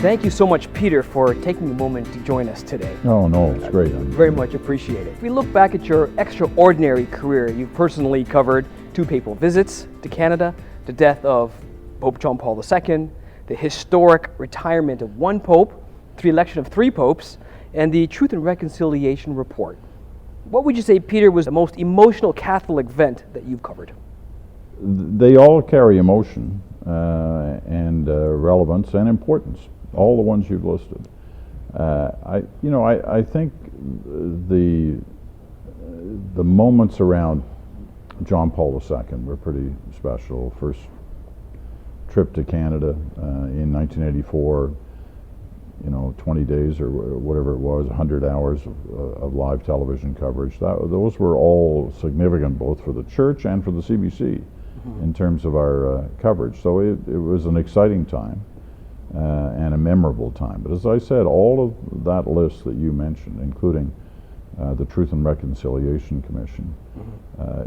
Thank you so much, Peter, for taking a moment to join us today. Oh, no, it's great. Very much appreciate it. If we look back at your extraordinary career, you've personally covered 2 papal visits to Canada, the death of Pope John Paul II, the historic retirement of 1 pope, the election of 3 popes, and the Truth and Reconciliation report. What would you say, Peter, was the most emotional Catholic event that you've covered? They all carry emotion and relevance and importance. All the ones you've listed. I think the moments around John Paul II were pretty special. First trip to Canada in 1984. 20 days or whatever it was, 100 hours of live television coverage. Those were all significant both for the church and for the CBC in terms of our coverage. So it was an exciting time and a memorable time. But as I said, all of that list that you mentioned, including the Truth and Reconciliation Commission,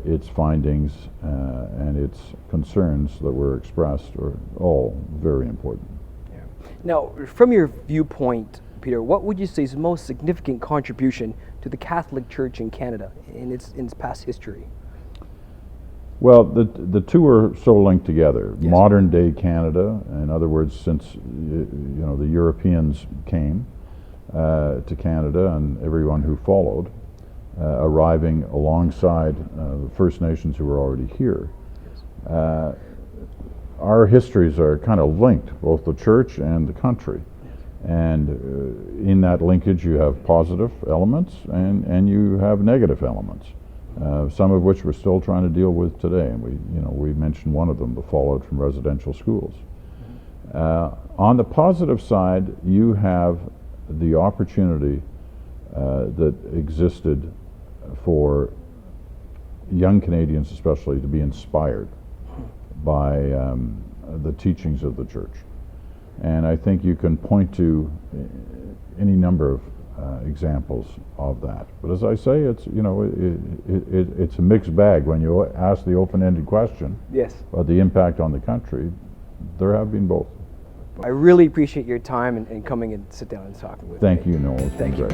its findings and its concerns that were expressed are all very important. Now, from your viewpoint, Peter, what would you say is the most significant contribution to the Catholic Church in Canada in its past history? Well, the two are so linked together. Yes. Modern day Canada, in other words, since the Europeans came to Canada and everyone who followed, arriving alongside the First Nations who were already here. Yes. Our histories are kind of linked, both the church and the country. And in that linkage you have positive elements and you have negative elements, some of which we're still trying to deal with today. And we mentioned one of them, the fallout from residential schools. On the positive side, you have the opportunity that existed for young Canadians especially to be inspired by the teachings of the church. And I think you can point to any number of examples of that. But as I say, it's it's a mixed bag when you ask the open-ended question. Yes. About the impact on the country. There have been both. I really appreciate your time and coming and sit down and talking with me. Thank you, Noel. It's been great.